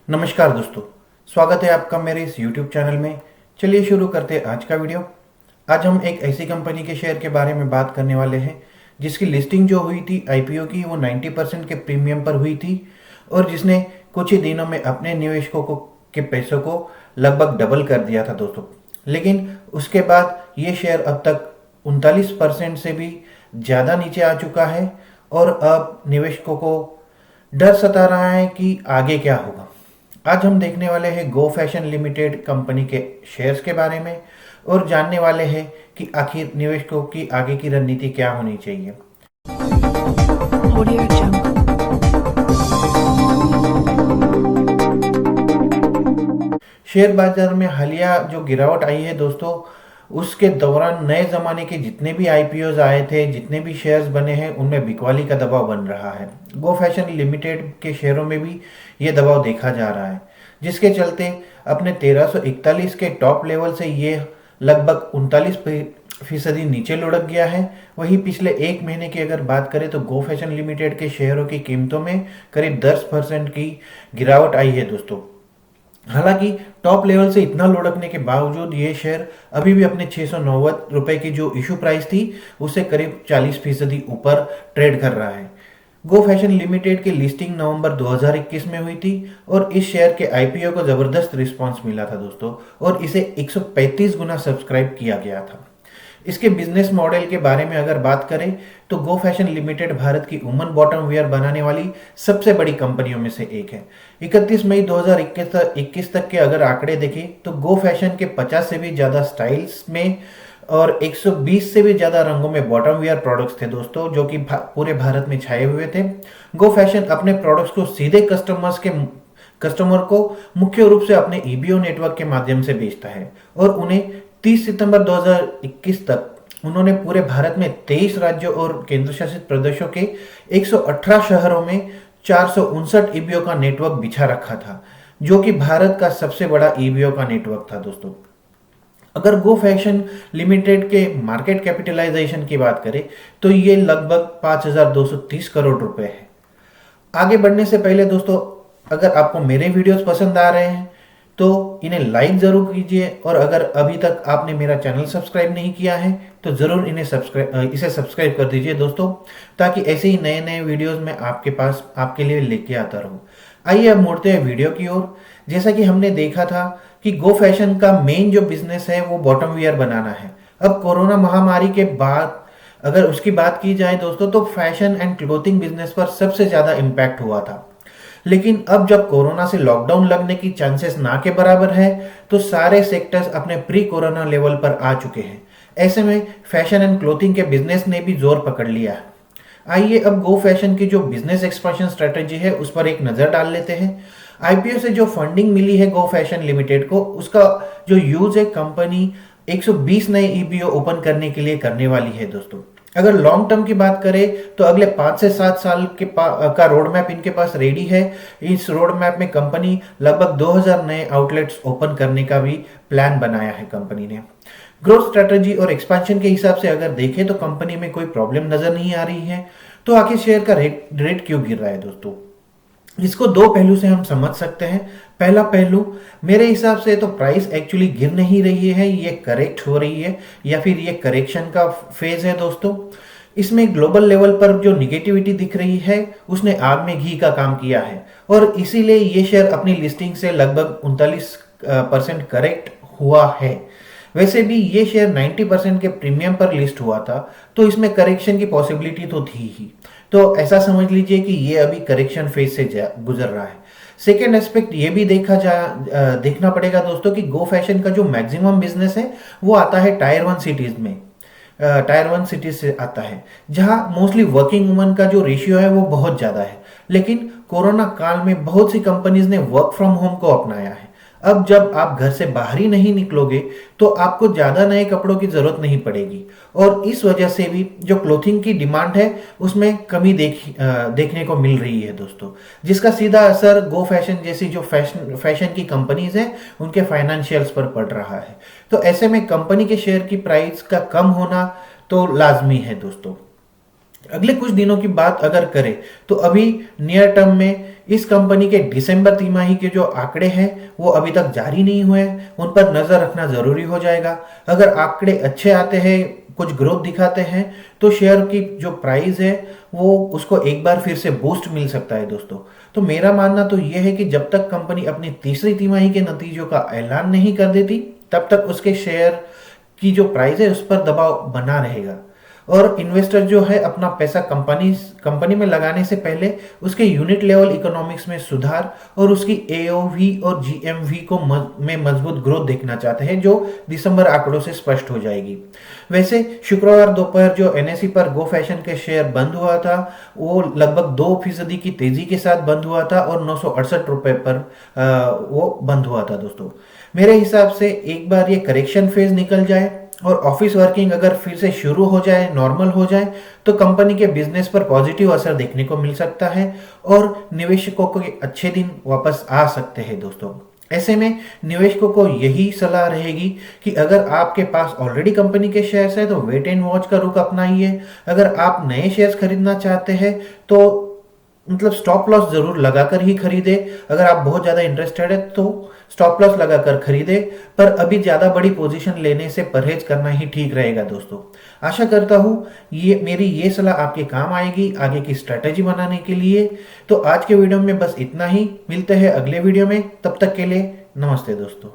नमस्कार दोस्तों, स्वागत है आपका मेरे इस YouTube चैनल में। चलिए शुरू करते हैं आज का वीडियो। आज हम एक ऐसी कंपनी के शेयर के बारे में बात करने वाले हैं जिसकी लिस्टिंग जो हुई थी IPO की वो 90% के प्रीमियम पर हुई थी और जिसने कुछ ही दिनों में अपने निवेशकों के पैसों को लगभग डबल कर दिया था दोस्तों। लेकिन उसके बाद ये शेयर अब तक 39% से भी ज़्यादा नीचे आ चुका है और अब निवेशकों को डर सता रहा है कि आगे क्या होगा। आज हम देखने वाले हैं गो फैशन लिमिटेड कंपनी के शेयर्स के बारे में और जानने वाले हैं कि आखिर निवेशकों की आगे की रणनीति क्या होनी चाहिए। Audio Jungle. शेयर बाजार में हालिया जो गिरावट आई है दोस्तों, उसके दौरान नए ज़माने के जितने भी IPOs आए थे, जितने भी शेयर्स बने हैं, उनमें बिकवाली का दबाव बन रहा है। गो फैशन लिमिटेड के शेयरों में भी ये दबाव देखा जा रहा है, जिसके चलते अपने 1341 के टॉप लेवल से ये लगभग 39% नीचे लुढ़क गया है। वहीं पिछले एक महीने की अगर बात करें तो गो फैशन लिमिटेड के शेयरों की कीमतों में करीब 10% की गिरावट आई है दोस्तों। हालांकि टॉप लेवल से इतना लुढ़कने के बावजूद ये शेयर अभी भी अपने 690 रुपए की जो इशू प्राइस थी उससे करीब 40% ऊपर ट्रेड कर रहा है। गो फैशन लिमिटेड की लिस्टिंग नवंबर 2021 में हुई थी और इस शेयर के IPO को जबरदस्त रिस्पांस मिला था दोस्तों और इसे 135 गुना सब्सक्राइब किया गया था। इसके बिजनेस मॉडल के बारे में अगर बात करें तो गो फैशन लिमिटेड भारत की वुमन बॉटम वियर बनाने वाली सबसे बड़ी कंपनियों में से एक है। 31 मई 2021 तक के अगर आंकड़े देखें तो गो फैशन के 50 से भी ज्यादा स्टाइल्स में और 120 से भी ज्यादा रंगों में बॉटम वियर प्रोडक्ट्स थे दोस्तों, जो कि पूरे भारत में छाए हुए थे। गो फैशन अपने प्रोडक्ट्स को सीधे कस्टमर को मुख्य रूप से अपने EBO नेटवर्क के माध्यम से बेचता है और उन्हें 30 सितंबर 2021 तक उन्होंने पूरे भारत में 23 राज्यों और केंद्र शासित प्रदेशों के 118 शहरों में 459 EBO का नेटवर्क बिछा रखा था, जो कि भारत का सबसे बड़ा EBO का नेटवर्क था दोस्तों। अगर गो फैशन लिमिटेड के मार्केट कैपिटलाइजेशन की बात करें तो ये लगभग 5230 करोड़ रुपए है। आगे बढ़ने से पहले दोस्तों, अगर आपको मेरे वीडियोस पसंद आ रहे हैं तो इन्हें लाइक जरूर कीजिए और अगर अभी तक आपने मेरा चैनल सब्सक्राइब नहीं किया है तो जरूर इसे सब्सक्राइब कर दीजिए दोस्तों, ताकि ऐसे ही नए नए वीडियोस मैं आपके लिए लेके आता रहूं। आइए अब मुड़ते हैं वीडियो की ओर। जैसा कि हमने देखा था कि गो फैशन का मेन जो बिजनेस है वो बॉटम वियर बनाना है। अब कोरोना महामारी के बाद अगर उसकी बात की जाए दोस्तों तो फैशन एंड क्लोथिंग बिजनेस पर सबसे ज्यादा इम्पैक्ट हुआ था। लेकिन अब जब कोरोना से लॉकडाउन लगने की चांसेस ना के बराबर है तो सारे सेक्टर्स अपने प्री कोरोना लेवल पर आ चुके हैं। ऐसे में फैशन एंड क्लोथिंग के बिजनेस ने भी जोर पकड़ लिया है। आइए अब गो फैशन की जो बिजनेस एक्सपेंशन स्ट्रेटेजी है उस पर एक नजर डाल लेते हैं। IPO से जो फंडिंग मिली है गो फैशन लिमिटेड को, उसका जो यूज है कंपनी 120 नए EBO ओपन करने के लिए करने वाली है दोस्तों। अगर लॉन्ग टर्म की बात करें तो अगले 5 से 7 साल का रोड मैप इनके पास रेडी है। इस रोड मैप में कंपनी लगभग 2000 नए आउटलेट्स ओपन करने का भी प्लान बनाया है कंपनी ने। ग्रोथ स्ट्रेटजी और एक्सपेंशन के हिसाब से अगर देखें तो कंपनी में कोई प्रॉब्लम नजर नहीं आ रही है। तो आखिर शेयर का रेट क्यों गिर रहा है दोस्तों? इसको दो पहलू से हम समझ सकते हैं। पहला पहलू, मेरे हिसाब से तो प्राइस एक्चुअली गिर नहीं रही है, ये करेक्ट हो रही है या फिर ये करेक्शन का फेज है दोस्तों। इसमें ग्लोबल लेवल पर जो निगेटिविटी दिख रही है उसने आग में घी का काम किया है और इसीलिए ये शेयर अपनी लिस्टिंग से लगभग 39% करेक्ट हुआ है। वैसे भी ये शेयर 90% के प्रीमियम पर लिस्ट हुआ था तो इसमें करेक्शन की पॉसिबिलिटी तो थी ही। तो ऐसा समझ लीजिए कि ये अभी करेक्शन फेज से गुजर रहा है। सेकेंड एस्पेक्ट ये भी देखना पड़ेगा दोस्तों कि गो फैशन का जो मैक्सिमम बिजनेस है वो आता है टायर 1 सिटीज में। टायर 1 सिटीज से आता है जहां मोस्टली वर्किंग वुमन का जो रेशियो है वो बहुत ज्यादा है। लेकिन कोरोना काल में बहुत सी कंपनीज ने वर्क फ्रॉम होम को अपनाया है। अब जब आप घर से बाहर ही नहीं निकलोगे तो आपको ज्यादा नए कपड़ों की जरूरत नहीं पड़ेगी और इस वजह से भी जो क्लोथिंग की डिमांड है उसमें कमी देखने को मिल रही है दोस्तों, जिसका सीधा असर गो फैशन जैसी जो फैशन की कंपनीज हैं उनके फाइनेंशियल्स पर पड़ रहा है। तो ऐसे में कंपनी के शेयर की प्राइस का कम होना तो लाजमी है दोस्तों। अगले कुछ दिनों की बात अगर करें तो अभी नियर टर्म में इस कंपनी के दिसंबर तिमाही के जो आंकड़े हैं वो अभी तक जारी नहीं हुए हैं, उन पर नजर रखना जरूरी हो जाएगा। अगर आंकड़े अच्छे आते हैं, कुछ ग्रोथ दिखाते हैं, तो शेयर की जो प्राइस है वो उसको एक बार फिर से बूस्ट मिल सकता है दोस्तों। तो मेरा मानना तो यह है कि जब तक कंपनी अपनी तीसरी तिमाही के नतीजों का ऐलान नहीं कर देती तब तक उसके शेयर की जो प्राइस है उस पर दबाव बना रहेगा। और इन्वेस्टर जो है अपना पैसा कंपनी में लगाने से पहले उसके यूनिट लेवल इकोनॉमिक्स में सुधार और उसकी एओवी और जीएमवी को में मजबूत ग्रोथ देखना चाहते हैं, जो दिसंबर आंकड़ों से स्पष्ट हो जाएगी। वैसे शुक्रवार दोपहर जो एनएसई पर गो फैशन के शेयर बंद हुआ था वो लगभग 2% की तेजी के साथ बंद हुआ था और 968 रुपए पर वो बंद हुआ था दोस्तों। मेरे हिसाब से एक बार ये करेक्शन फेज निकल जाए और ऑफिस वर्किंग अगर फिर से शुरू हो जाए, नॉर्मल हो जाए, तो कंपनी के बिजनेस पर पॉजिटिव असर देखने को मिल सकता है और निवेशकों के अच्छे दिन वापस आ सकते हैं दोस्तों। ऐसे में निवेशकों को यही सलाह रहेगी कि अगर आपके पास ऑलरेडी कंपनी के शेयर्स है तो वेट एंड वॉच का रुख अपनाइए। अगर आप नए शेयर्स खरीदना चाहते हैं तो मतलब स्टॉप लॉस जरूर लगाकर ही खरीदे। अगर आप बहुत ज्यादा इंटरेस्टेड है तो स्टॉप लॉस लगाकर खरीदे, पर अभी ज्यादा बड़ी पोजीशन लेने से परहेज करना ही ठीक रहेगा दोस्तों। आशा करता हूं मेरी ये सलाह आपके काम आएगी आगे की स्ट्रेटेजी बनाने के लिए। तो आज के वीडियो में बस इतना ही, मिलते हैं अगले वीडियो में, तब तक के लिए नमस्ते दोस्तों।